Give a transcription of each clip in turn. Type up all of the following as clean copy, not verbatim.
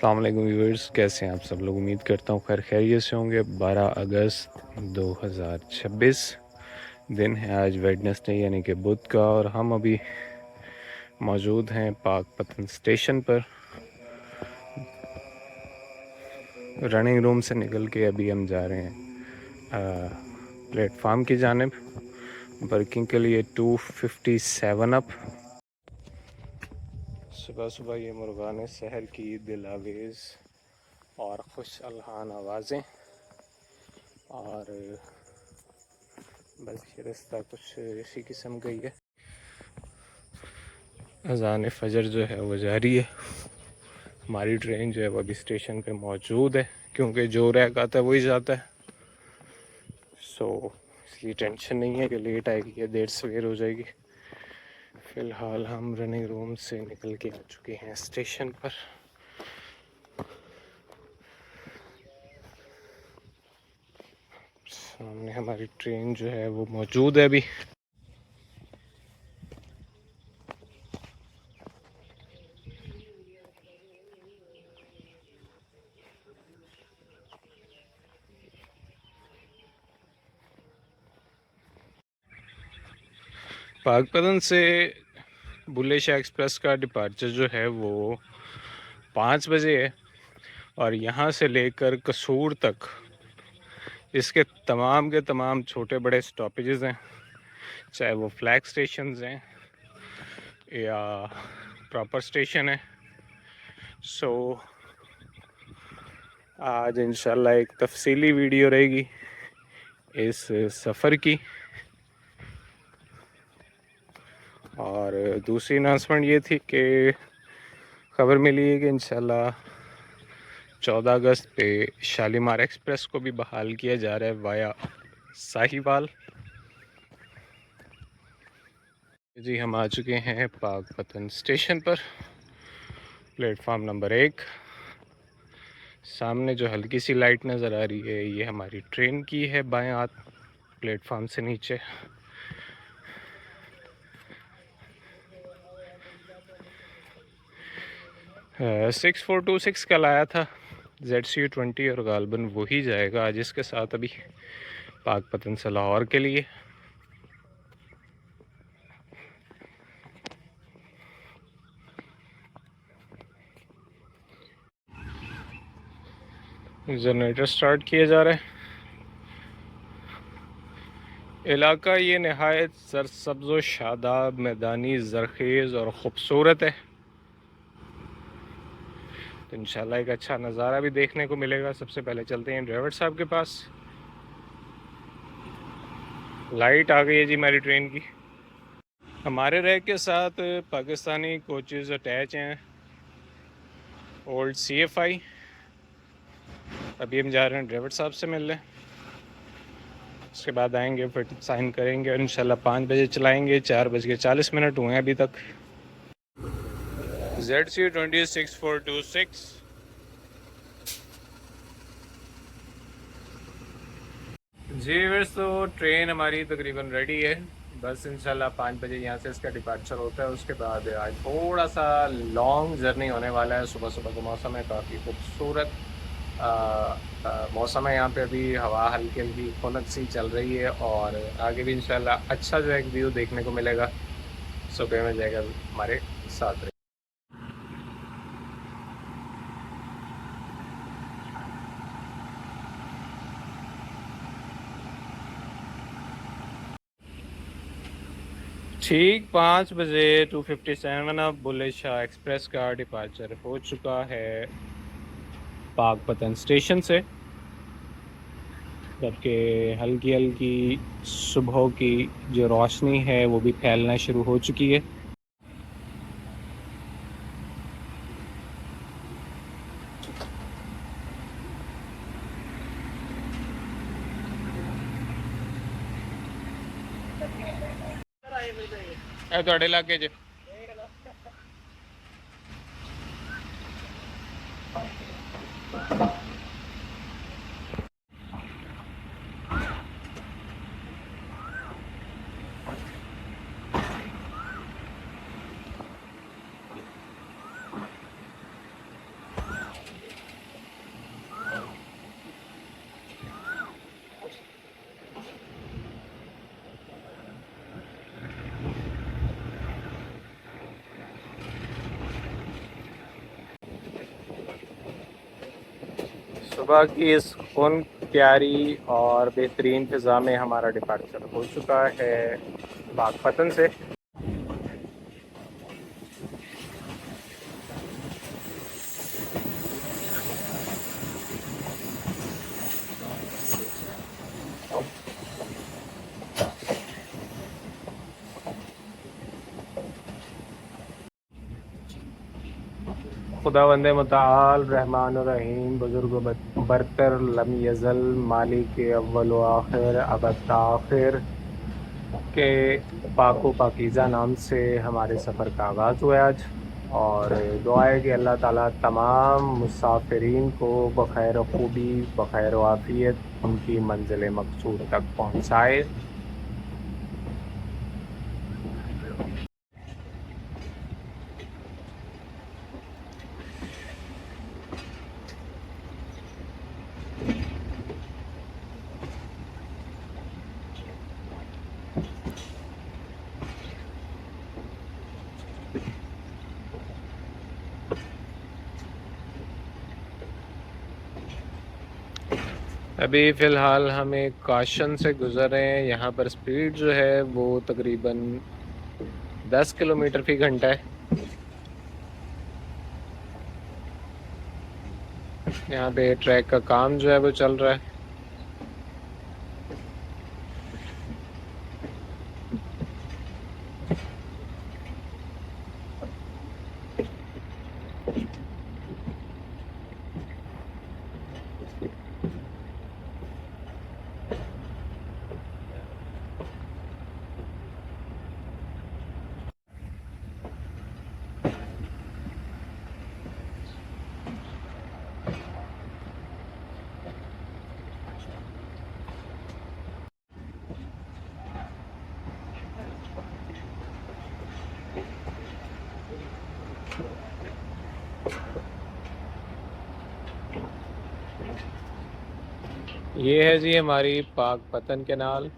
अस्सलाम वालेकुम व्यूअर्स, कैसे हैं आप सब लोग। उम्मीद करता हूँ खैर खैरियत से होंगे। 12 अगस्त 2026 दिन है आज, वेडनेसडे यानी कि बुध का, और हम अभी मौजूद हैं पाकपतन स्टेशन पर। रनिंग रूम से निकल के अभी हम जा रहे हैं प्लेटफार्म की जानिब वर्किंग के लिए 257 अप। सुबह सुबह ये मुर्गान शहर की दिलावेज़ और खुश अलहान आवाज़ें, और बस ये रास्ता कुछ इसी किस्म का ही है। अज़ान फ़जर जो है वो जारी है। हमारी ट्रेन जो है वो अभी स्टेशन पे मौजूद है, क्योंकि जो रैक आता है वही जाता है। इसलिए टेंशन नहीं है कि लेट आएगी या देर सवेर हो जाएगी। फ़िलहाल हम रनिंग रूम से निकल के आ चुके हैं स्टेशन पर। सामने हमारी ट्रेन जो है वो मौजूद है अभी। पाकपतन से बुल्ले शाह एक्सप्रेस का डिपार्चर जो है वो 5 बजे है, और यहाँ से लेकर कसूर तक इसके तमाम के तमाम छोटे बड़े स्टॉपेजेस हैं, चाहे वो फ्लैग स्टेशंस हैं या प्रॉपर स्टेशन है। आज इंशाल्लाह एक तफसीली वीडियो रहेगी इस सफ़र की। और दूसरी अनाउंसमेंट ये थी कि ख़बर मिली है कि इंशाल्लाह 14 अगस्त पे शालीमार एक्सप्रेस को भी बहाल किया जा रहा है वाया साहिवाल। जी, हम आ चुके हैं पाकपतन स्टेशन पर, प्लेटफार्म नंबर 1। सामने जो हल्की सी लाइट नज़र आ रही है ये हमारी ट्रेन की है, बाएं हाथ प्लेटफार्म से नीचे। है 6426 कल आया था ZCU20, और गालबन वही जाएगा आज इसके साथ अभी पाकपतन से लाहौर के लिए। जनरेटर स्टार्ट किया जा रहा है। इलाका ये नहायत सरसब्ज़ व शादाब, मैदानी, ज़रख़ेज़ और ख़ूबसूरत है, तो इंशाल्लाह एक अच्छा नज़ारा भी देखने को मिलेगा। सबसे पहले चलते हैं ड्राइवर साहब के पास। लाइट आ गई है जी हमारी ट्रेन की। हमारे रैक के साथ पाकिस्तानी कोचेज़ अटैच हैं, ओल्ड CFI। अभी हम जा रहे हैं ड्राइवर साहब से मिलने, उसके बाद आएंगे फिर साइन करेंगे और इंशाल्लाह 5 बजे चलाएंगे। 4:40 हुए हैं अभी तक। ZCU20 6426। जी बस, तो ट्रेन हमारी तकरीबन रेडी है। बस इंशाल्लाह 5 बजे यहाँ से इसका डिपार्चर होता है। उसके बाद आज थोड़ा सा लॉन्ग जर्नी होने वाला है। सुबह सुबह का मौसम है काफ़ी खूबसूरत मौसम है यहाँ पे। अभी हवा हल्की हल्की खुनक सी चल रही है, और आगे भी इंशाल्लाह अच्छा जो एक व्यू देखने को मिलेगा। सुबह में जाएगा हमारे साथ रहे। ठीक 5 बजे 257 अब बुल्ले शाह एक्सप्रेस का डिपार्चर हो चुका है पाकपतन स्टेशन से। जबकि हल्की हल्की सुबह की जो रोशनी है वो भी फैलना शुरू हो चुकी है। ਤੁਹਾਡੇ ਇਲਾਕੇ 'ਚ सुबह की इस खून प्यारी और बेहतरीन फ़िज़ा में हमारा डिपार्चर हो चुका है बागपतन से। खुदा वंदे मुताल रहमान रहीम बुजुर्ग बरतर लम यज़ल मालिक अव्वल व आखिर अबद आखिर के पाको पाकीज़ा नाम से हमारे सफ़र का आगाज़ हुआ है आज। और दुआ है कि अल्लाह ताला तमाम मुसाफिरीन को बख़ैर खूबी बख़ैर आफ़ियत उनकी मंजिल मक़सूद तक पहुँचाए। अभी फ़िलहाल हम एक काशन से गुज़र रहे हैं। यहाँ पर स्पीड जो है वो तकरीबन 10 किलोमीटर फ़ी घंटा है। यहाँ पे ट्रैक का काम जो है वो चल रहा है। ये है जी हमारी पाकपतन कैनाल।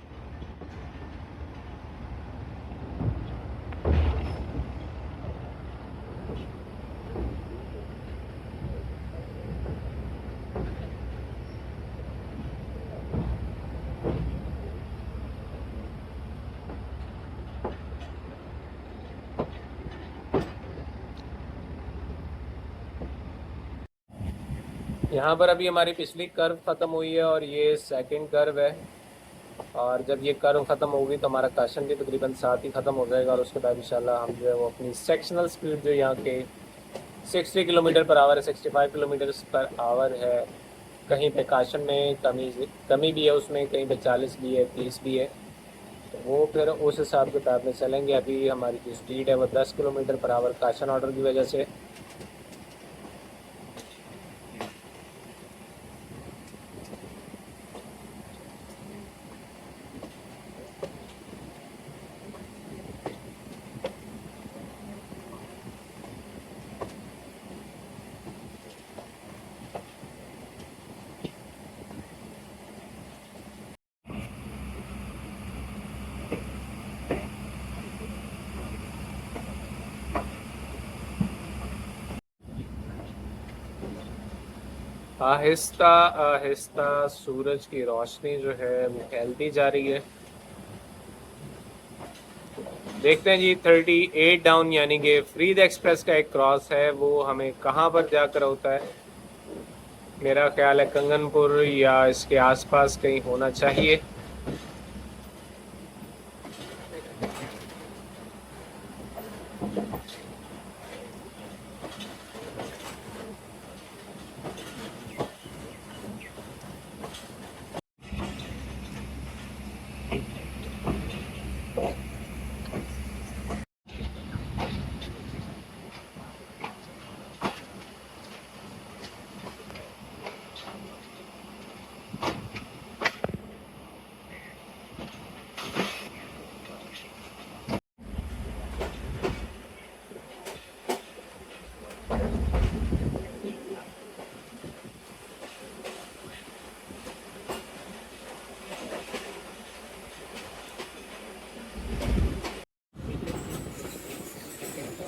यहाँ पर अभी हमारी पिछली कर्व ख़त्म हुई है और ये सेकंड कर्व है। और जब ये कर्व ख़त्म होगी तो हमारा काशन भी तकरीबन साथ ही ख़त्म हो जाएगा। और उसके बाद इंशाल्लाह हम जो है वो अपनी सेक्शनल स्पीड जो यहाँ के 60 किलोमीटर पर आवर है, 65 किलोमीटर पर आवर है। कहीं पे काशन में कमी भी है, उसमें कहीं पे 40 भी है, 30 भी है। तो वो फिर उस हिसाब किताब में चलेंगे। अभी हमारी जो स्पीड है वो 10 kilometre per hour caution order की वजह से। आहिस्ता आहिस्ता सूरज की रोशनी जो है वो फैलती जा रही है। देखते हैं जी 38 डाउन यानी कि फरीद एक्सप्रेस का एक क्रॉस है, वो हमें कहाँ पर जाकर होता है। मेरा ख्याल है कंगनपुर या इसके आसपास कहीं होना चाहिए।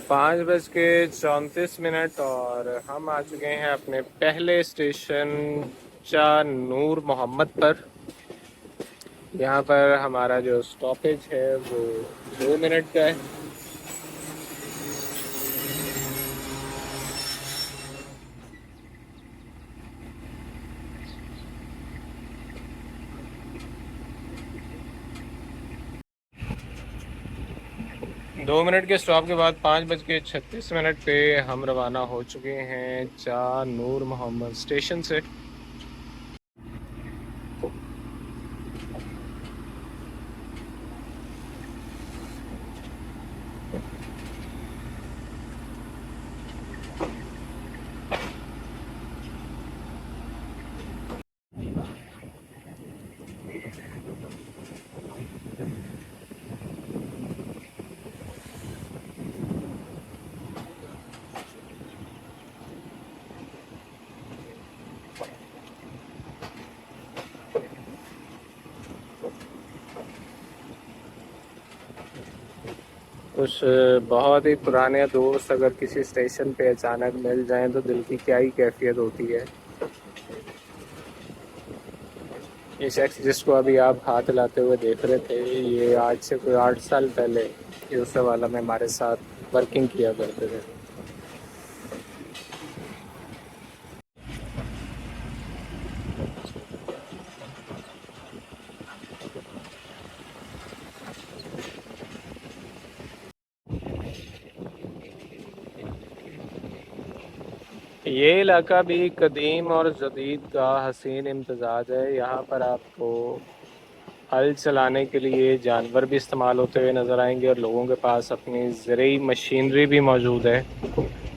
पाँच बज के 34 मिनट और हम आ चुके हैं अपने पहले स्टेशन शाह नूर मोहम्मद पर। यहाँ पर हमारा जो स्टॉपेज है वो 2 मिनट का है। 2 मिनट के स्टॉप के बाद 5:36 पे हम रवाना हो चुके हैं शाह नूर मोहम्मद स्टेशन से। कुछ बहुत ही पुराने दोस्त अगर किसी स्टेशन पे अचानक मिल जाएं तो दिल की क्या ही कैफियत होती है। ये शख्स जिसको अभी आप हाथ हिलाते हुए देख रहे थे, ये आज से कोई 8 साल पहले यूसुफ वाला में हमारे साथ वर्किंग किया करते थे। ये इलाका भी कदीम और जदीद का हसीन इम्तजाज है। यहाँ पर आपको हल चलाने के लिए जानवर भी इस्तेमाल होते हुए नज़र आएंगे और लोगों के पास अपनी ज़रूरी मशीनरी भी मौजूद है।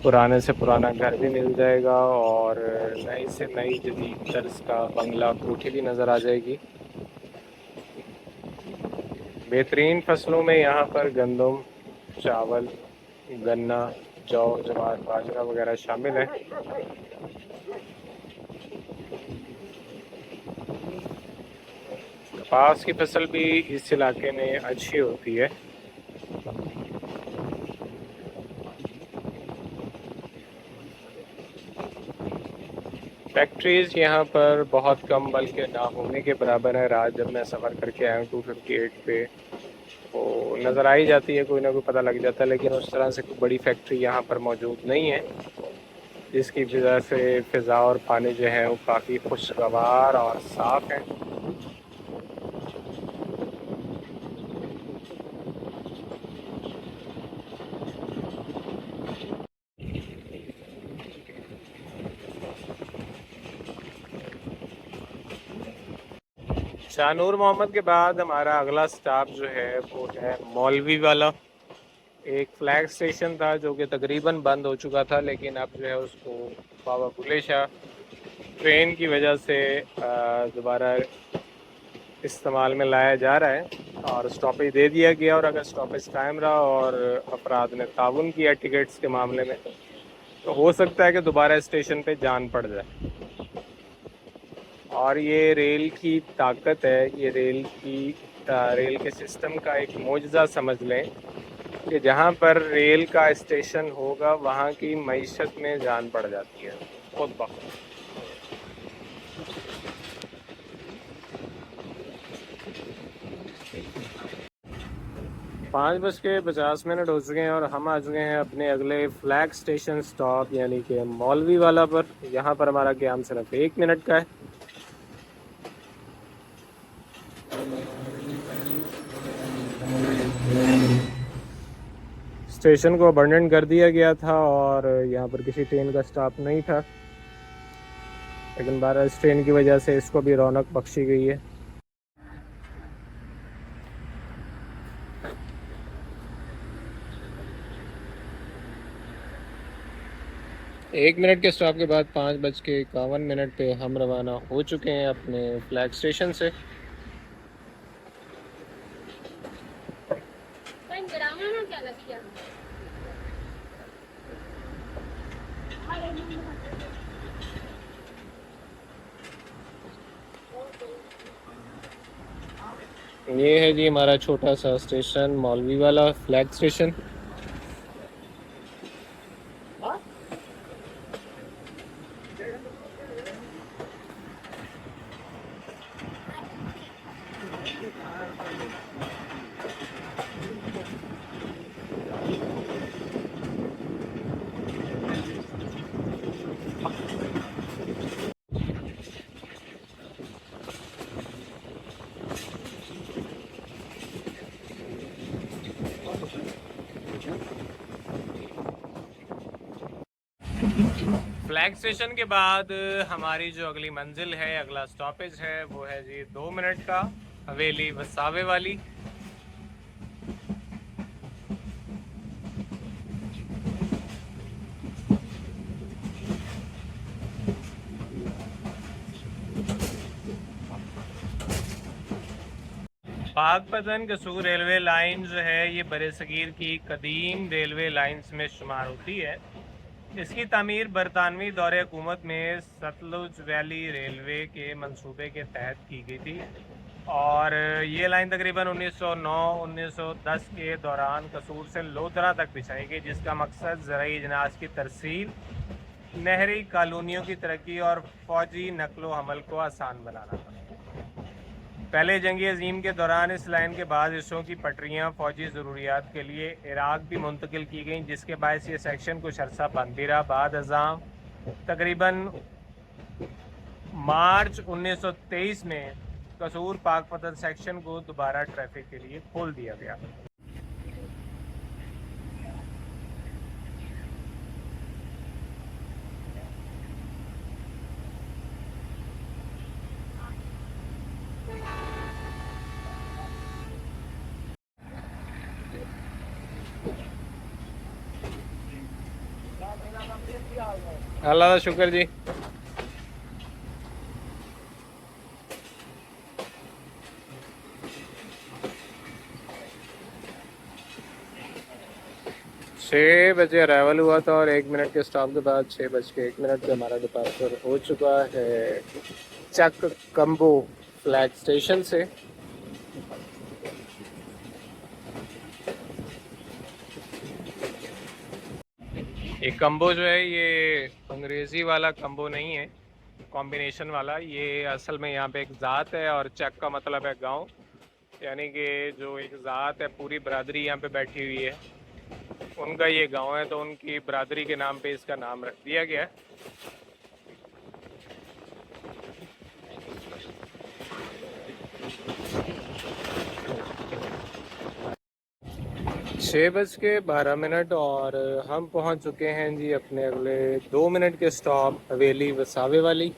पुराने से पुराना घर भी मिल जाएगा और नई से नई जदीद तर्ज का बंगला कोठी भी नज़र आ जाएगी। बेहतरीन फसलों में यहाँ पर गंदम, चावल, गन्ना, जौ, जवार, बाजरा वगैरह शामिल है। कपास की फसल भी इस इलाके में अच्छी होती है। फैक्ट्रीज़ यहाँ पर बहुत कम, बल्कि ना होने के बराबर है। रात जब मैं सफ़र करके आया हूँ 258 पे, तो नज़र आ ही जाती है, कोई ना कोई पता लग जाता है, लेकिन उस तरह से कोई बड़ी फैक्ट्री यहाँ पर मौजूद नहीं है, जिसकी वजह से फ़िज़ा और पानी जो है वो काफ़ी खुशगवार और साफ़ है। शाहनूर मोहम्मद के बाद हमारा अगला स्टॉप जो है वो है मौलवी वाला। एक फ्लैग स्टेशन था जो कि तकरीबन बंद हो चुका था, लेकिन अब जो है उसको बाबा बुल्ले शाह ट्रेन की वजह से दोबारा इस्तेमाल में लाया जा रहा है और स्टॉपेज दे दिया गया। और अगर स्टॉपेज कायम रहा और अफराद ने ताउन किया टिकट्स के मामले में, तो हो सकता है कि दोबारा स्टेशन पे जान पड़ जाए। और ये रेल की ताकत है, ये रेल के सिस्टम का एक मोजज़ा समझ लें कि जहाँ पर रेल का स्टेशन होगा वहाँ की मईशत में जान पड़ जाती है खुद ब खुद। 5:50 हो चुके हैं और हम आ चुके हैं अपने अगले फ्लैग स्टेशन स्टॉप यानी कि मौलवी वाला पर। यहाँ पर हमारा क्याम सिर्फ 1 मिनट का है। स्टेशन को अबंडन कर दिया गया था और यहाँ पर किसी ट्रेन का स्टॉप नहीं था, लेकिन 12 इस ट्रेन की वजह से इसको भी रौनक बख्शी गई है। एक मिनट के स्टॉप के बाद 5:51 पे हम रवाना हो चुके हैं अपने फ्लैग स्टेशन से। ये है जी हमारा छोटा सा स्टेशन, मौलवी वाला फ्लैग स्टेशन। फ्लैग स्टेशन के बाद हमारी जो अगली मंजिल है, अगला स्टॉपेज है, वो है जी 2 मिनट का, हवेली वसावे वाली। पाकपतन कसूर रेलवे लाइन जो है ये बरसगीर की कदीम रेलवे लाइंस में शुमार होती है। इसकी तामीर बरतानवी दौरे हुकूमत में सतलुज वैली रेलवे के मंसूबे के तहत की गई थी और ये लाइन तकरीबन 1909-1910 के दौरान कसूर से लोधरा तक बिछाई गई, जिसका मकसद ज़राई इजनास की तरसील, नहरी कॉलोनियों की तरक्की और फौजी नकलो हमल को आसान बनाना था। पहले जंगी अजीम के दौरान इस लाइन के बाद हिस्सों की पटरियां फौजी ज़रूरियात के लिए इराक़ भी मुंतकिल की गई, जिसके बायस ये सेक्शन कुछ अरसा बंद भी रहा। बाद अज़ाम तकरीबन मार्च 1923 में कसूर पाकपतन सेक्शन को दोबारा ट्रैफिक के लिए खोल दिया गया। अल्लाह का शुक्र जी। छः बजे अराइवल हुआ था और 1 मिनट के स्टॉप के बाद 6:01 पे हमारा डिपार्चर हो चुका है चक कम्बो फ्लैग स्टेशन से। ये कम्बो जो है ये अंग्रेज़ी वाला कम्बो नहीं है, कॉम्बिनेशन वाला। ये असल में यहाँ पे एक ज़ात है और चक का मतलब है गांव, यानी कि जो एक ज़ात है पूरी बरादरी यहाँ पे बैठी हुई है, उनका ये गांव है, तो उनकी बरादरी के नाम पे इसका नाम रख दिया गया है। छः बज के 12 और हम पहुंच चुके हैं जी अपने अगले 2 मिनट के स्टॉप हवेली वसावे वाली।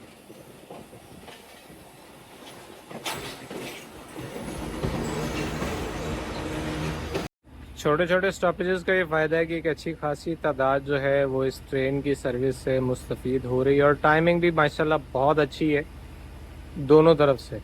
छोटे छोटे स्टॉपेजेस का ये फ़ायदा है कि एक अच्छी खासी तादाद जो है वो इस ट्रेन की सर्विस से मुस्तफ़ीद हो रही है और टाइमिंग भी माशाल्लाह बहुत अच्छी है दोनों तरफ से।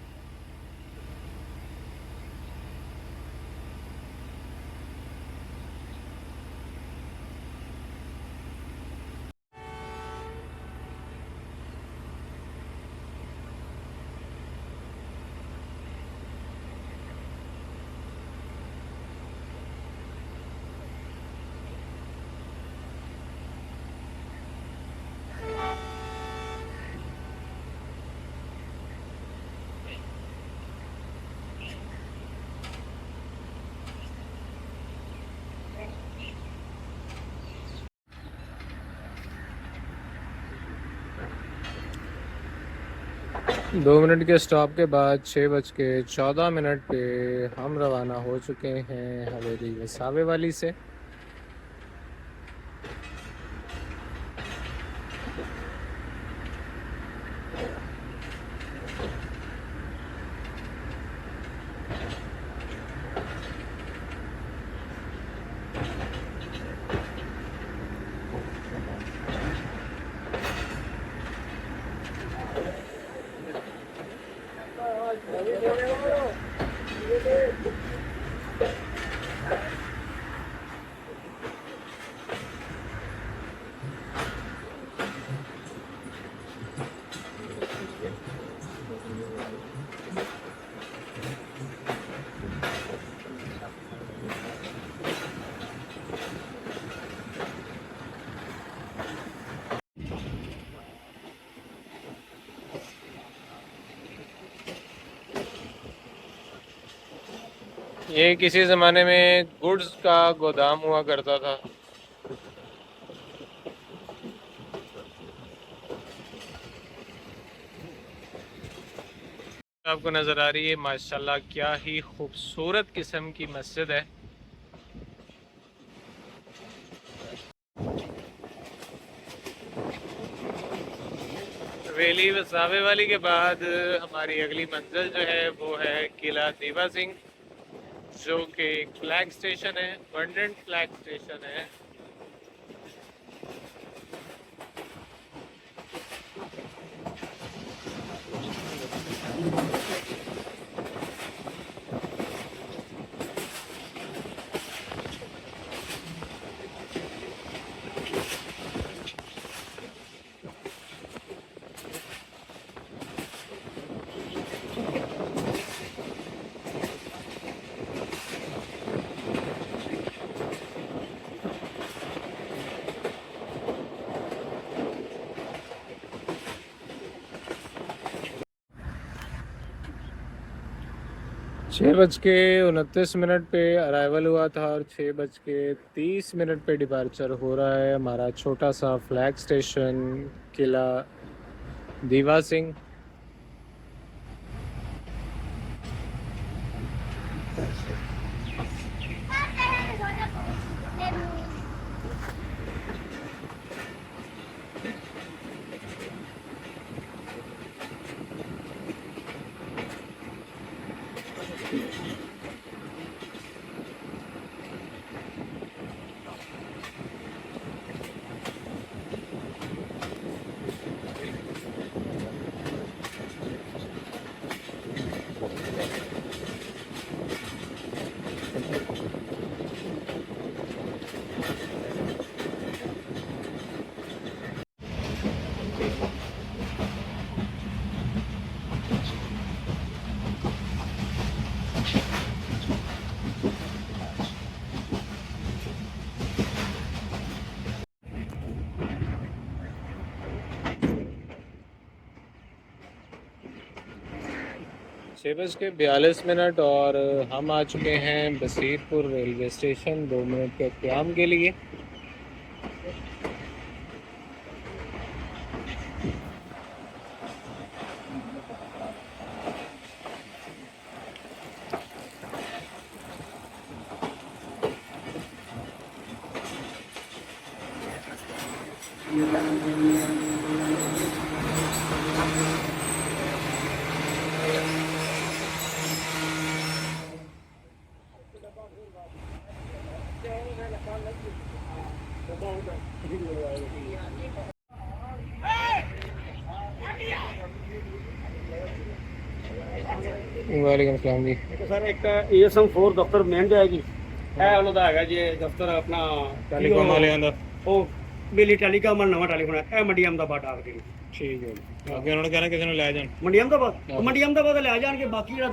दो मिनट के स्टॉप के बाद 6:14 पे हम रवाना हो चुके हैं हवेली वसावे वाली से। ये किसी ज़माने में गुड्स का गोदाम हुआ करता था। आपको नज़र आ रही है माशाल्लाह, क्या ही खूबसूरत किस्म की मस्जिद है। वेली वसावे वाली के बाद हमारी अगली मंजिल जो है वो है किला दीवा सिंह, जो कि एक फ्लैग स्टेशन है, परमानेंट फ्लैग स्टेशन है। छः बज के 29 मिनट पे अराइवल हुआ था और 6:30 पे डिपार्चर हो रहा है हमारा छोटा सा फ्लैग स्टेशन किला दीवा सिंह। छः बज के 42 और हम आ चुके हैं बसीरपुर रेलवे स्टेशन 2 मिनट के क़याम के लिए। वालेकुम अस्सलाम जी। सर एक ASM 4 दफ्तर मिल जाएगी है ਉਹਨਾਂ ਦਾ ਹੈਗਾ ਜੀ ਦਫ਼ਤਰ ਆਪਣਾ ਟੈਲੀਕਾਮ ਵਾਲਿਆਂ ਦਾ। ਉਹ ਬਿਜਲੀ ਟੈਲੀਕਾਮ ਵਾਲਾ ਨਵਾਂ ਟੈਲੀਫੋਨ ਹੈ ਇਹ ਮੰਡੀ ਅਹਿਮਦਾਬਾਦ ਆ ਗਈ। ਠੀਕ ਹੈ ਜੀ, ਅੱਗੇ ਉਹਨਾਂ ਨੂੰ ਕਹਿਣਾ ਕਿਸੇ ਨੂੰ ਲੈ ਜਾਣ। ਮੰਡੀ ਅਹਿਮਦਾਬਾਦ ਲੈ ਜਾਣਗੇ ਬਾਕੀ ਜਿਹੜਾ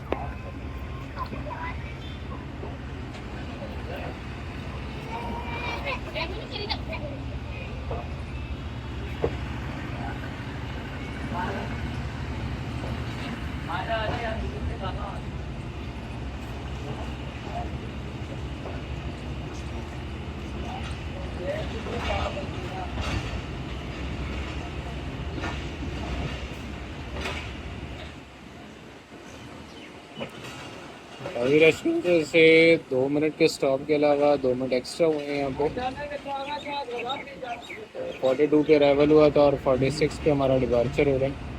अभी रेस्टोरेंट से 2 मिनट के स्टॉप के अलावा 2 मिनट एक्स्ट्रा हुए हैं यहाँ पे। 42 पे अराइवल हुआ था और 46 पे हमारा डिपार्चर हो रहा है।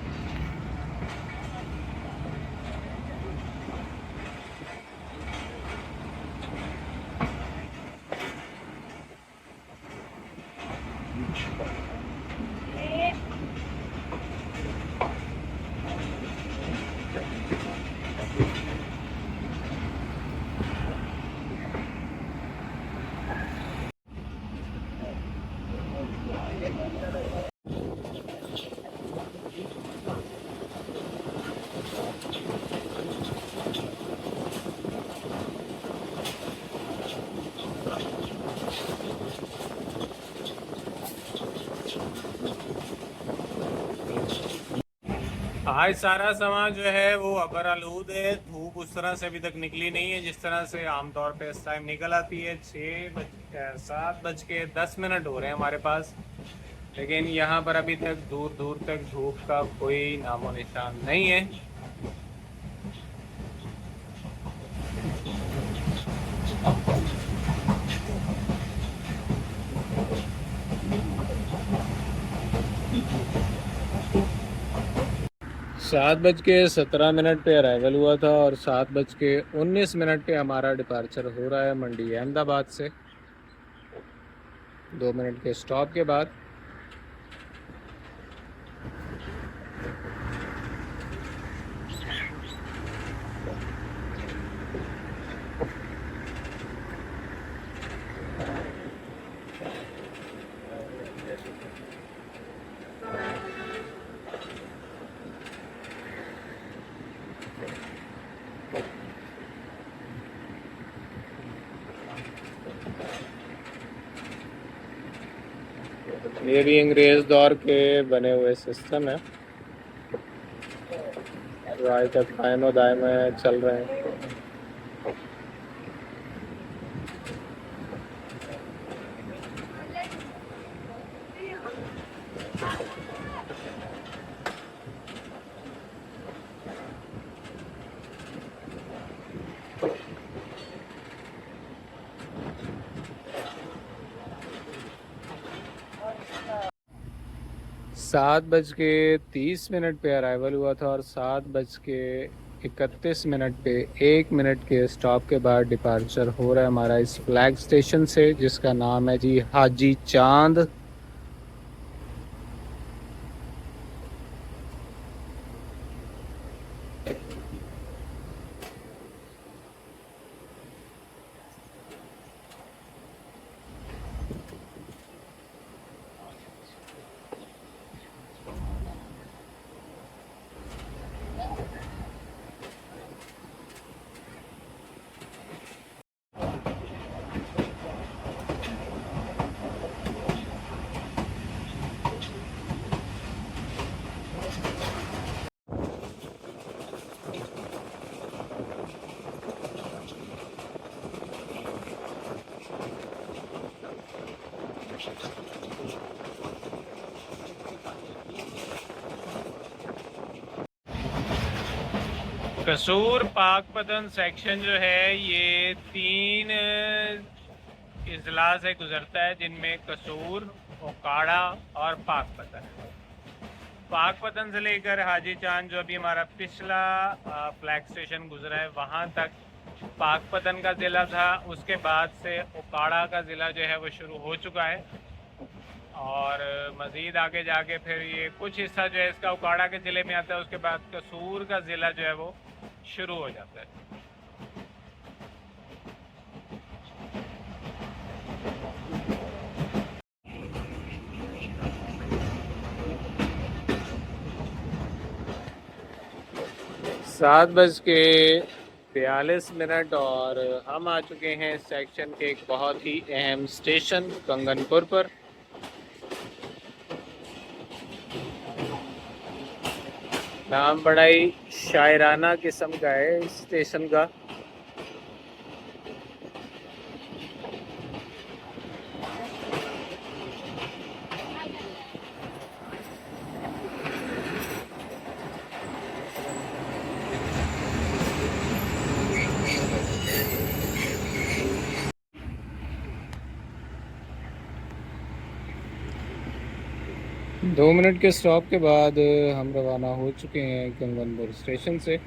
आज सारा सामान जो है वो अबर आलूद है, धूप धूप उस तरह से अभी तक निकली नहीं है जिस तरह से आमतौर पे इस टाइम निकल आती है। 7:10 हो रहे हैं हमारे पास, लेकिन यहाँ पर अभी तक दूर दूर तक धूप का कोई नामो निशान नहीं है। 7:17 पे अराइवल हुआ था और 7:19 पे हमारा डिपार्चर हो रहा है मंडी अहमदाबाद से, 2 मिनट के स्टॉप के बाद। ये भी अंग्रेज दौर के बने हुए सिस्टम है, जो आज तक कायम दायम चल रहे हैं। सात बज के 30 पे अराइवल हुआ था और 7:31 पे 1 मिनट के स्टॉप के बाद डिपार्चर हो रहा है हमारा इस फ्लैग स्टेशन से, जिसका नाम है जी हाजी चांद। कसूर पाकपतन सेक्शन जो है ये 3 अजला से गुजरता है, जिनमें कसूर, ओकाड़ा और पाकपतन। पाकपतन से लेकर हाजी चांद जो अभी हमारा पिछला फ्लैग स्टेशन गुजरा है वहाँ तक पाकपतन का ज़िला था। उसके बाद से ओकाड़ा का ज़िला जो है वो शुरू हो चुका है और मज़ीद आगे जाके फिर ये कुछ हिस्सा जो है इसका ओकाड़ा के ज़िले में आता है। उसके बाद कसूर का ज़िला जो है वो शुरू हो जाता है। सात बज के 42 और हम आ चुके हैं सेक्शन के एक बहुत ही अहम स्टेशन कंगनपुर पर। नाम बड़ा ही शायराना किस्म का है इस स्टेशन का। दो मिनट के स्टॉप के बाद हम रवाना हो चुके हैं कंगनपुर स्टेशन से।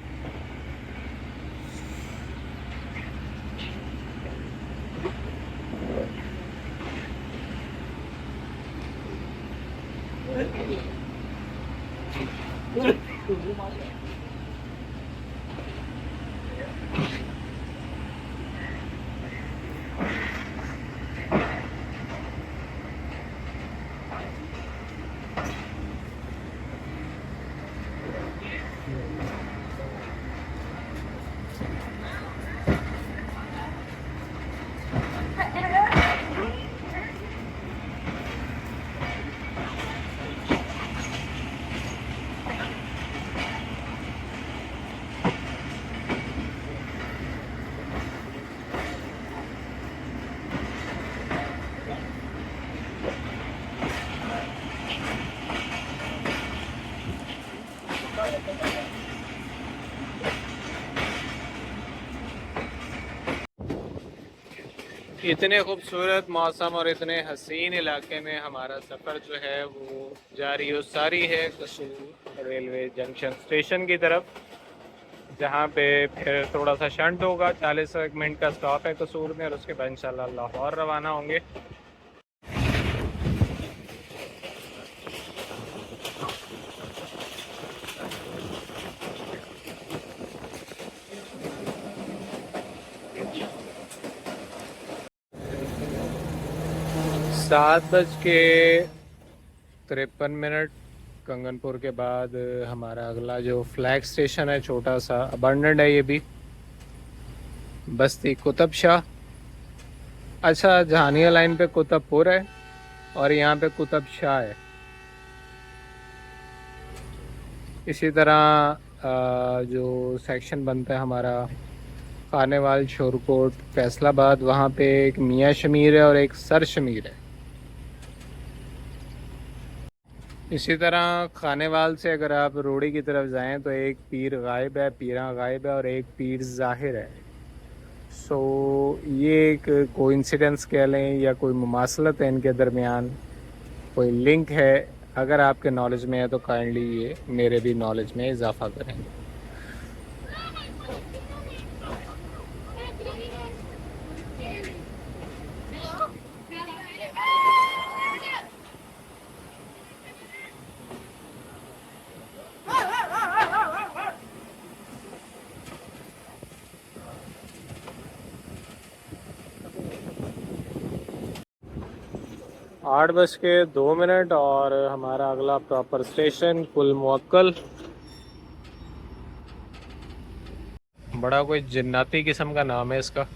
इतने खूबसूरत मौसम और इतने हसीन इलाके में हमारा सफ़र जो है वो जारी व सारी है कसूर रेलवे जंक्शन स्टेशन की तरफ, जहाँ पे फिर थोड़ा सा शंट होगा। 40 मिनट का स्टॉप है कसूर में और उसके बाद इंशाल्लाह लाहौर रवाना होंगे। 7:53 कंगनपुर के बाद हमारा अगला जो फ्लैग स्टेशन है, छोटा सा अबंडेंट है ये भी, बस्ती कुतुब शाह। अच्छा, जहानिया लाइन पे कुतुबपुर है और यहाँ पे कुतुब शाह है। इसी तरह जो सेक्शन बनता है हमारा खानेवाल, शोरकोट, फैसलाबाद, वहाँ पे एक मियाँ शमीर है और एक सर शमीर है। इसी तरह खानेवाल से अगर आप रोड़ी की तरफ जाएं तो एक पीर गायब है, पीरा गायब है और एक पीर ज़ाहिर है। सो ये एक कोइंसिडेंस कह लें या कोई मुमासलत है इनके दरमियान, कोई लिंक है। अगर आपके नॉलेज में है तो काइंडली ये मेरे भी नॉलेज में इजाफा करें। 8:02 और हमारा अगला प्रॉपर स्टेशन कुल मुअक्कल। बड़ा कोई जन्नती किस्म का नाम है इसका।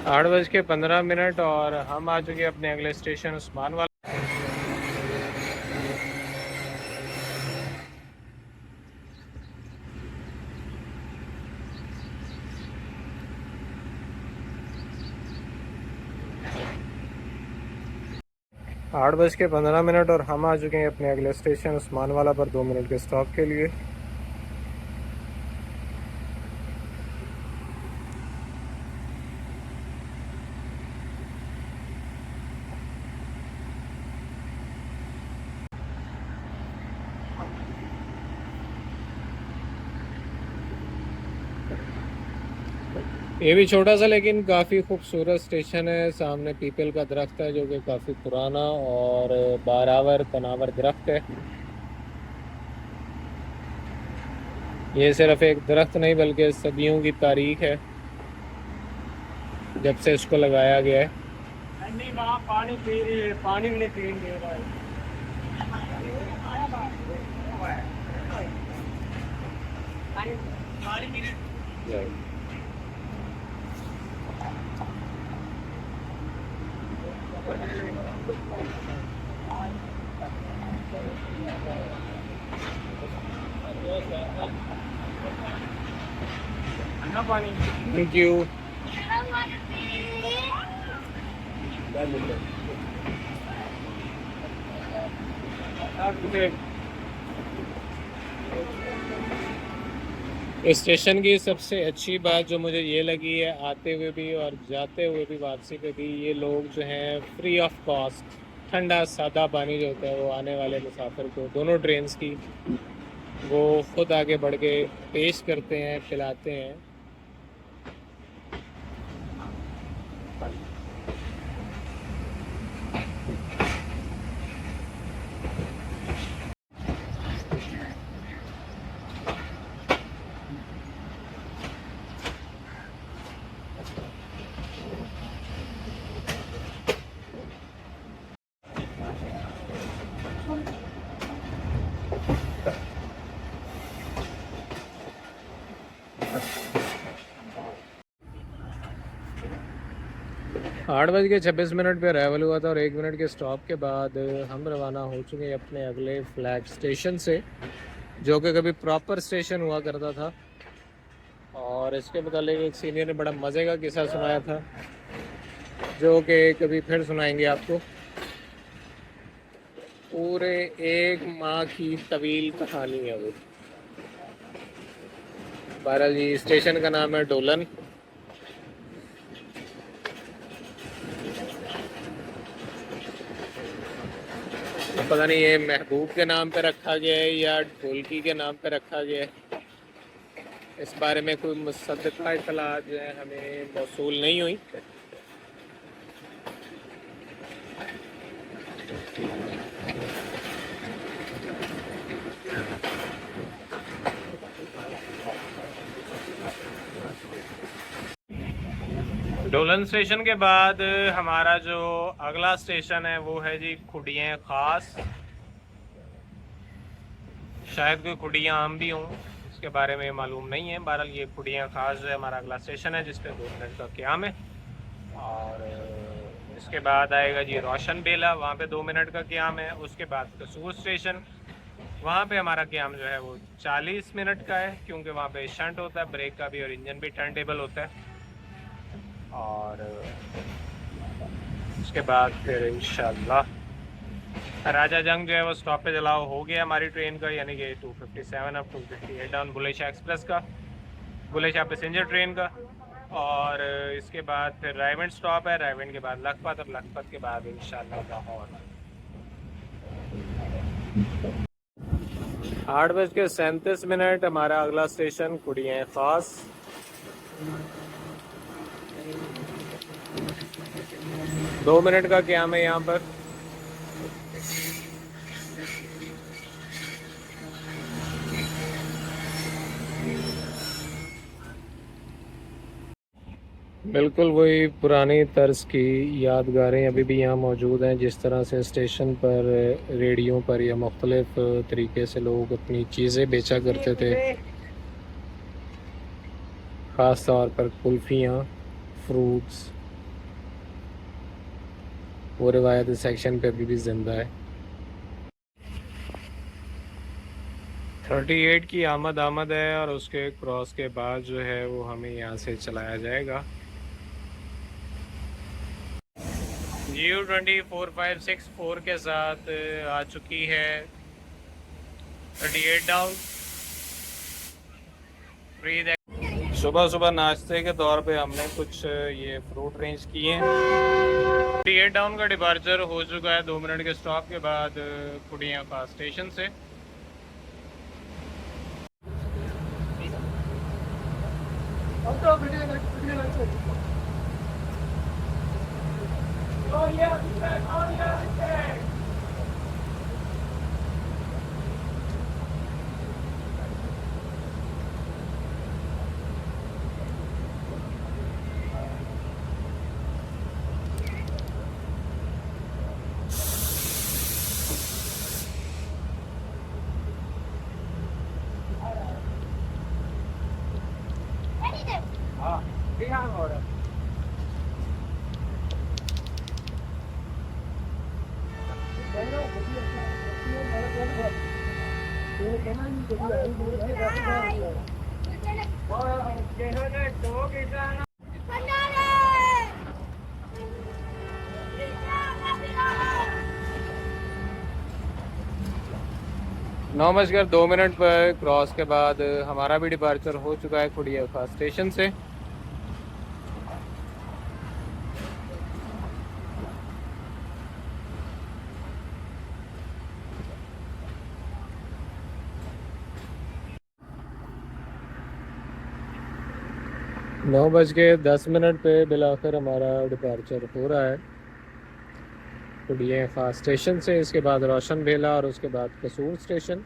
आठ बज के 15 और हम आ चुके अपने अगले स्टेशन उस्मान वाला। 8:15 और हम आ चुके हैं अपने अगले स्टेशन उस्मान वाला पर 2 मिनट के स्टॉप के लिए। ये भी छोटा सा लेकिन काफ़ी खूबसूरत स्टेशन है। सामने पीपल का दरख्त है जो कि काफ़ी पुराना और बारावर तनावर दरख्त है। ये सिर्फ एक दरख्त नहीं बल्कि सदियों की तारीख है जब से इसको लगाया गया है। नहीं, वहाँ पानी पी रही है, पानी भी नहीं पीने दे रहा है। पानी पीने पानी। Thank you. इस स्टेशन की सबसे अच्छी बात जो मुझे ये लगी है, आते हुए भी और जाते हुए भी, वापसी पे भी, ये लोग जो हैं फ्री ऑफ कॉस्ट ठंडा सादा पानी जो होता है वो आने वाले मुसाफिर को दोनों ट्रेन्स की वो खुद आगे बढ़ के पेश करते हैं, पिलाते हैं। 8:26 पे अराइवल हुआ था और 1 मिनट के स्टॉप के बाद हम रवाना हो चुके हैं अपने अगले फ्लैग स्टेशन से, जो कि कभी प्रॉपर स्टेशन हुआ करता था। और इसके मुतालिक एक सीनियर ने बड़ा मज़े का किस्सा सुनाया था, जो कि कभी फिर सुनाएंगे आपको। पूरे 1 माह की तवील कहानी है वो। बहरहाल जी, स्टेशन का नाम है डोलन। पता नहीं ये महबूब के नाम पे रखा गया है या ढोलकी के नाम पे रखा गया है, इस बारे में कोई मुसद्दक़ा इत्तला जो है हमें मौसूल नहीं हुई। डोलन स्टेशन के बाद हमारा जो अगला स्टेशन है वो है जी खुडियाँ ख़ास। शायद कोई खुडियाँ आम भी हों, इसके बारे में मालूम नहीं है। बहरहाल ये खुडियाँ ख़ास जो है हमारा अगला स्टेशन है, जिस पे 2 मिनट का क़याम है। और इसके बाद आएगा जी रोशन बेला, वहाँ पे 2 मिनट का क़याम है। उसके बाद कसूर स्टेशन, वहाँ पे हमारा क़याम जो है वो 40 मिनट का है, क्योंकि वहाँ पे शंट होता है, ब्रेक का भी और इंजन भी टर्न टेबल होता है। और उसके बाद फिर इंशाल्लाह राजा जंग जो है वो स्टॉपेज अलाउ हो गया हमारी ट्रेन का, यानी कि 257 अब 258 डाउन बुले शाह एक्सप्रेस का, बुले शाह पैसेंजर ट्रेन का। और इसके बाद फिर रायवंड स्टॉप है, रायवंड के बाद लखपत, और लखपत के बाद इंशाल्लाह लाहौर। 8:37 हमारा अगला स्टेशन खुडियाँ ख़ास। 2 मिनट का क़याम है यहाँ पर। बिल्कुल वही पुरानी तर्ज की यादगारें अभी भी यहाँ मौजूद हैं। जिस तरह से स्टेशन पर रेडियो पर या मुख्तलिफ तरीके से लोग अपनी चीज़ें बेचा करते थे, ख़ास तौर पर कुल्फ़ियाँ, फ्रूट्स, वो रिवायत सेक्शन पे अभी भी ज़िंदा है। 38 की आमद है और उसके क्रॉस के बाद जो है वो हमें यहाँ से चलाया जाएगा। GU24564 के साथ आ चुकी है 38 डाउन। सुबह सुबह नाश्ते के तौर पे हमने कुछ ये फ्रूट रेंज किए हैं। 38 डाउन का डिपार्चर हो चुका है 2 मिनट के स्टॉप के बाद खुडियाँ ख़ास स्टेशन से। नौ बजकर 2 मिनट पर क्रॉस के बाद हमारा भी डिपार्चर हो चुका है खुडियाँ ख़ास स्टेशन से। नौ बज के 10 मिनट पे बिलाखिर हमारा डिपार्चर हो रहा है खुडियाँ ख़ास स्टेशन से। इसके बाद रोशन बेला और उसके बाद कसूर स्टेशन।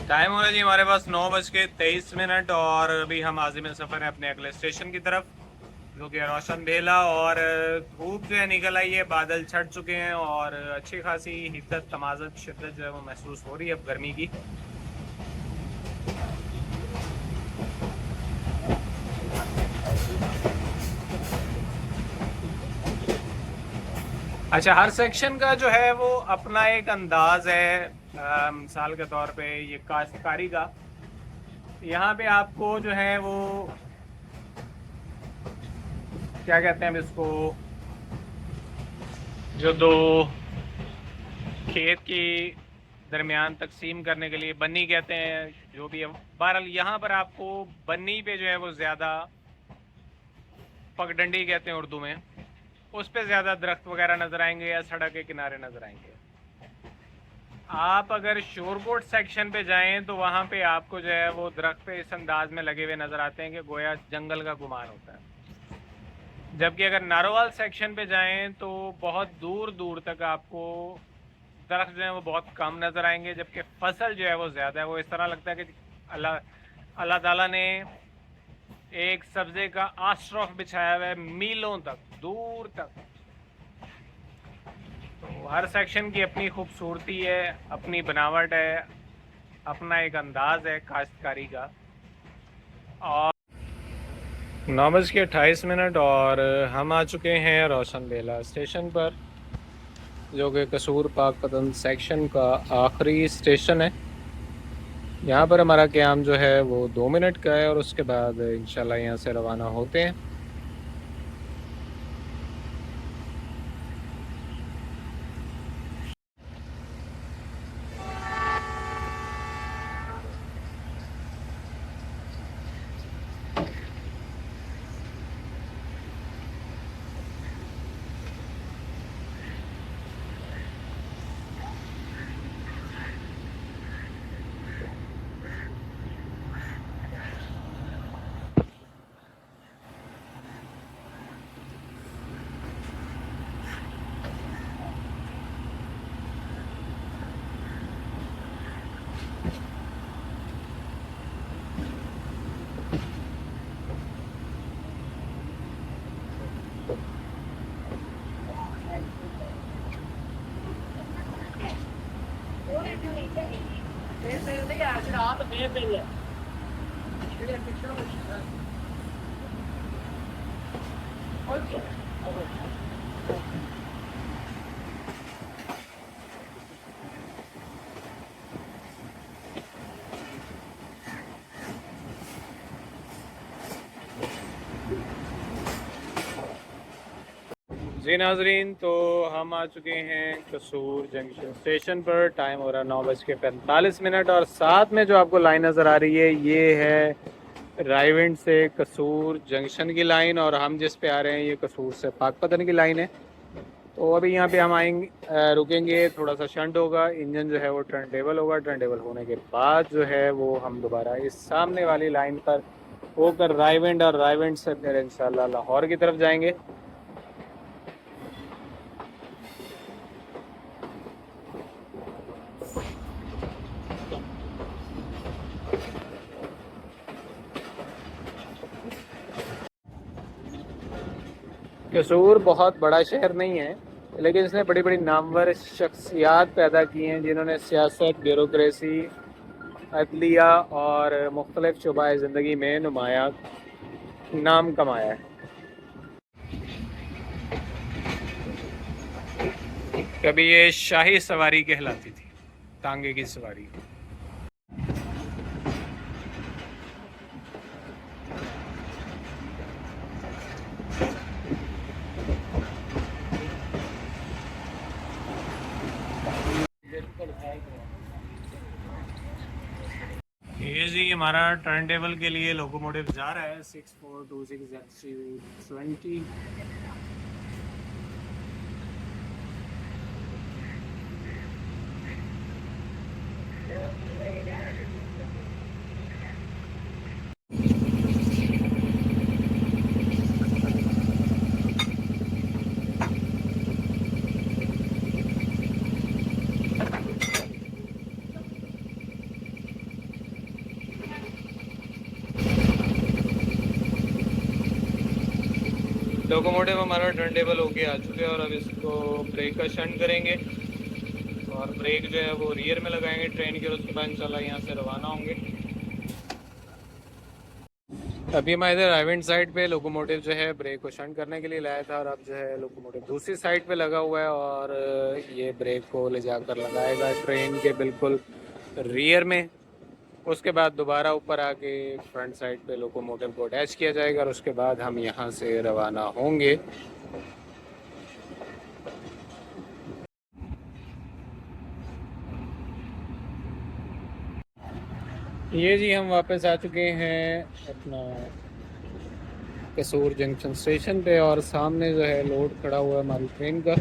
टाइम हो रहा है जी हमारे पास 9:23 और अभी हम आज़िम सफ़र है अपने अगले स्टेशन की तरफ, जो कि रोशन बेला। और धूप जो है निकल आई है, बादल छट चुके हैं और अच्छी खासी हिद्दत तमाज़त शिद्दत जो है वो महसूस हो रही है अब गर्मी की। अच्छा, हर सेक्शन का जो है वो अपना एक अंदाज है। मिसाल के तौर पे ये काश्तकारी का, यहाँ पे आपको जो है वो क्या कहते हैं इसको, जो दो खेत की दरमियान तकसीम करने के लिए बन्नी कहते हैं, जो भी है। बहरहाल यहाँ पर आपको बन्नी पे जो है वो ज़्यादा, पगडंडी कहते हैं उर्दू में, उस पे ज़्यादा दरख्त वगैरह नज़र आएंगे या सड़क के किनारे नज़र आएंगे। आप अगर शोरकोट सेक्शन पे जाएं तो वहाँ पे आपको जो है वो दरख्त पे इस अंदाज में लगे हुए नज़र आते हैं कि गोया जंगल का गुमान होता है। जबकि अगर नारोवाल सेक्शन पे जाएं तो बहुत दूर दूर तक आपको दरख्त जो है वो बहुत कम नज़र आएंगे, जबकि फसल जो है वो ज़्यादा है। वो इस तरह लगता है कि अल्लाह ताला ने एक सब्ज़े का आश्रफ बिछाया हुआ है मीलों तक, दूर तक। तो हर सेक्शन की अपनी खूबसूरती है, अपनी बनावट है, अपना एक अंदाज है काश्तकारी का। और 9:28 और हम आ चुके हैं रोशन बेला स्टेशन पर, जो कि कसूर पाकपतन सेक्शन का आखिरी स्टेशन है। यहाँ पर हमारा क़याम जो है वो 2 मिनट का है और उसके बाद इंशाल्लाह यहाँ से रवाना होते हैं। जी नाजरीन, तो हम आ चुके हैं कसूर जंक्शन स्टेशन पर। टाइम हो रहा है 9:45 और साथ में जो आपको लाइन नज़र आ रही है ये है रायविंड से कसूर जंक्शन की लाइन, और हम जिस पे आ रहे हैं ये कसूर से पाकपतन की लाइन है। तो अभी यहाँ पे हम आएंगे, रुकेंगे, थोड़ा सा शंट होगा, इंजन जो है वो टर्न टेबल होगा। टर्न टेबल होने के बाद जो है वो हम दोबारा इस सामने वाली लाइन पर होकर रायविंड, और रायविंड से फिर इंशाल्लाह लाहौर की तरफ जाएंगे। कसूर बहुत बड़ा शहर नहीं है, लेकिन इसने बड़ी बड़ी नामवर शख्सियात पैदा की हैं जिन्होंने सियासत, ब्यूरोक्रेसी, अदलिया और मुख्तलिफ शुबाए ज़िंदगी में नुमाया नाम कमाया है। कभी ये शाही सवारी कहलाती थी, तांगे की सवारी। ये जी हमारा टर्न टेबल के लिए लोकोमोटिव जा रहा है 6426 XC20। लोकोमोटिव हमारा टर्न टेबल होके आ चुके हैं और अब इसको ब्रेक का शंट करेंगे और ब्रेक जो है वो रियर में लगाएंगे ट्रेन के और उसके बाद इंशाल्लाह यहाँ से रवाना होंगे। अभी मैं इधर आइवेंट साइड पे लोकोमोटिव जो है ब्रेक को शंट करने के लिए लाया था और अब जो है लोकोमोटिव दूसरी साइड पे लगा हुआ है और ये ब्रेक को ले जाकर लगाएगा ट्रेन के बिल्कुल रियर में। उसके बाद दोबारा ऊपर आके फ्रंट साइड पे लोकोमोटिव को अटैच किया जाएगा और उसके बाद हम यहाँ से रवाना होंगे। ये जी हम वापस आ चुके हैं अपना कसूर जंक्शन स्टेशन पे और सामने जो है लोड खड़ा हुआ है हमारी ट्रेन का।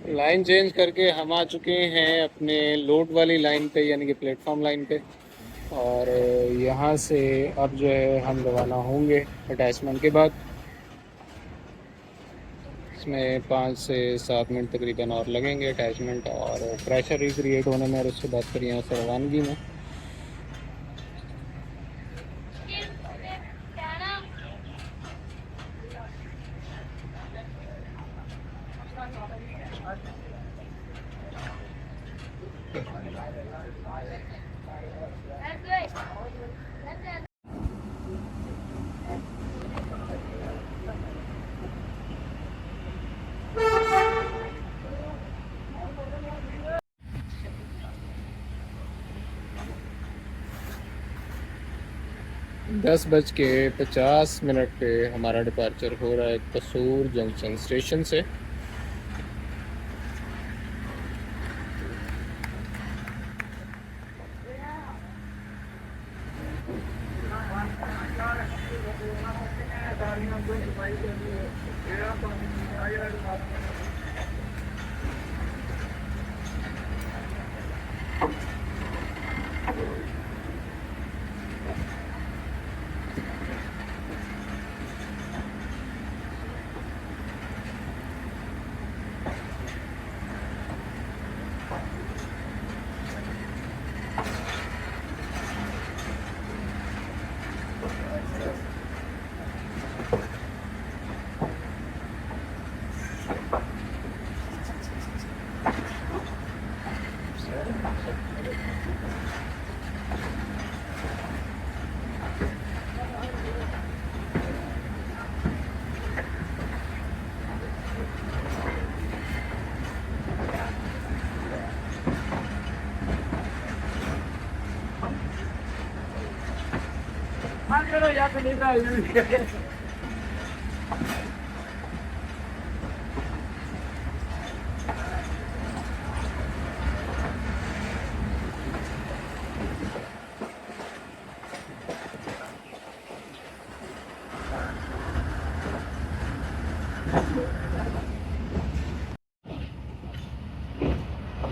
लाइन चेंज करके हम आ चुके हैं अपने लोड वाली लाइन पे यानी कि प्लेटफॉर्म लाइन पे और यहाँ से अब जो है हम रवाना होंगे अटैचमेंट के बाद। इसमें 5 से 7 मिनट तकरीबन और लगेंगे अटैचमेंट और प्रेशर रिक्रिएट होने में और उसके बाद फिर यहाँ से रवानगी में। दस बज के 50 पे हमारा डिपार्चर हो रहा है कसूर जंक्शन स्टेशन से।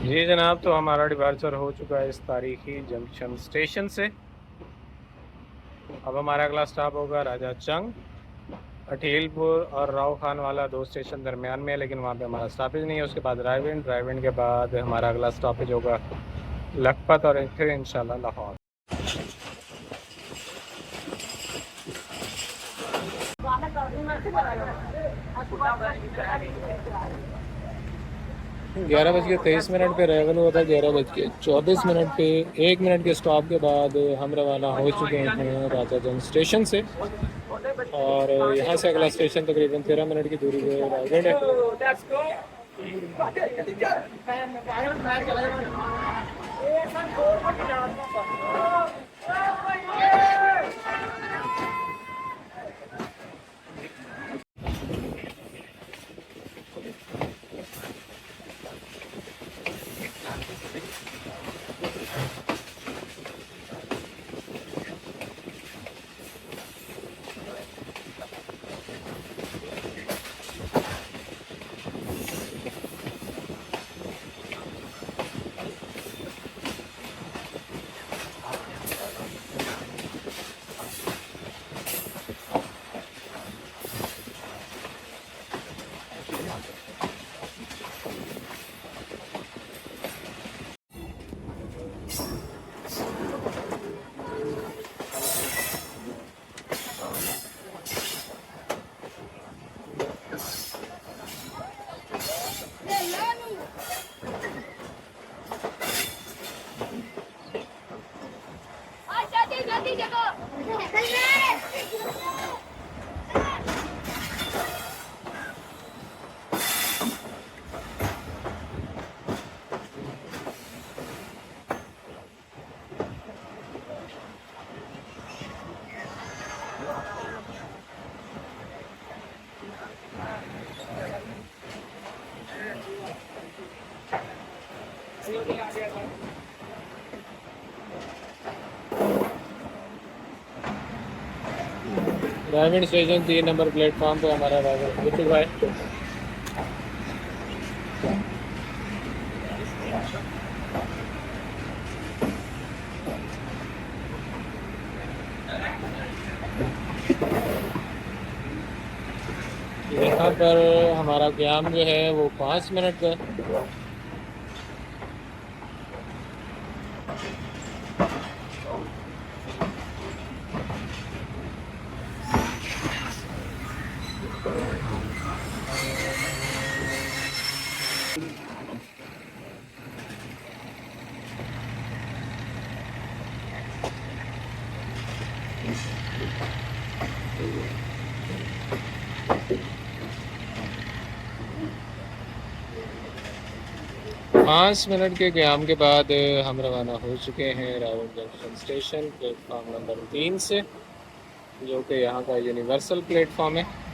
जी जनाब, तो हमारा डिपार्चर हो चुका है इस तारीखी जंक्शन स्टेशन से। अब हमारा अगला स्टॉप होगा राजा चंग। अठीलपुर और राव खान वाला 2 स्टेशन दरमियान में है, लेकिन वहाँ पे हमारा स्टॉपेज नहीं है। उसके बाद रायविंड के बाद हमारा अगला स्टॉपेज होगा लखपत और फिर इंशाल्लाह लाहौर। ग्यारह बज के 23 पे अराइवल हुआ था। 11 बज के 24 पे 1 मिनट के स्टॉप के बाद हम रवाना हो चुके हैं राजागंज स्टेशन से और यहाँ से अगला स्टेशन तकरीबन 13 मिनट की दूरी पे रायगढ़ है। डायमंड स्टेशन 3 नंबर प्लेटफॉर्म पे हमारा ड्राइवर बिट्टू भाई। यहाँ पर हमारा क़याम जो है वो 5 मिनट का। पाँच मिनट के क़याम के बाद हम रवाना हो चुके हैं Rawal junction station platform number 3 से, जो कि यहाँ का यूनिवर्सल प्लेटफॉर्म है।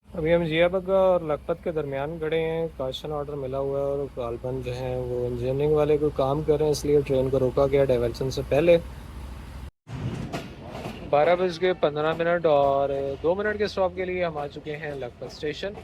अभी हम जिया बग्गा और लखपत के दरमियान खड़े हैं। काशन ऑर्डर मिला हुआ है और गालबन जो हैं वो इंजीनियरिंग वाले कोई काम कर रहे हैं, इसलिए ट्रेन को रोका गया डाइवर्सन से पहले। 12:15 और 2 मिनट के स्टॉप के लिए हम आ चुके हैं लखपत स्टेशन।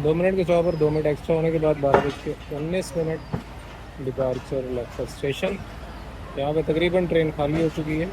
2 मिनट के स्टॉप और 2 मिनट एक्स्ट्रा होने के बाद 12:19 डिपार्चर लखपत स्टेशन। यहाँ पे तकरीबन ट्रेन खाली हो चुकी है।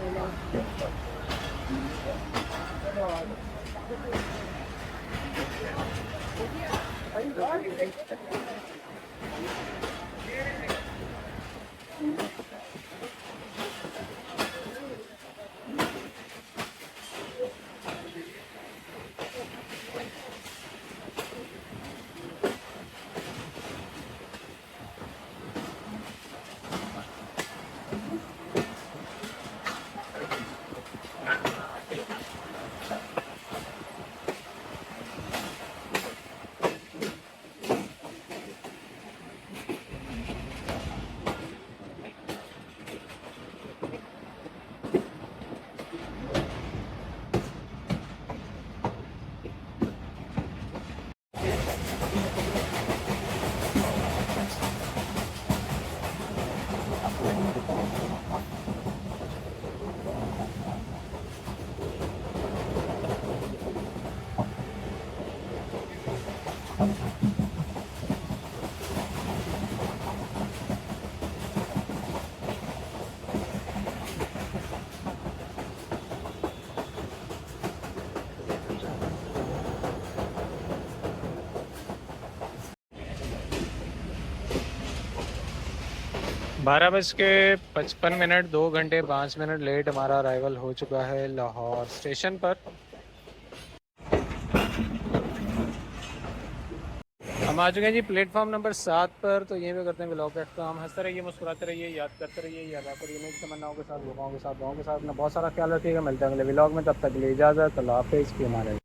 बारह बज के 55 मिनट, 2 घंटे 5 मिनट लेट हमारा अराइवल हो चुका है लाहौर स्टेशन पर। हम आ चुके हैं जी प्लेटफॉर्म नंबर 7 पर। तो यहीं पे करते हैं व्लॉग का काम। हंसते रहिए, मुस्कुराते रहिए, याद करते रहिए, याद आकर ये तमन्नाओं के साथ, दुआओं के साथ, दुआओं के साथ अपना बहुत सारा ख्याल रखिएगा। मिलते हैं अगले व्लॉग में, तब तक के लिए इजाज़त। अल्लाह हाफ़िज़। हमारे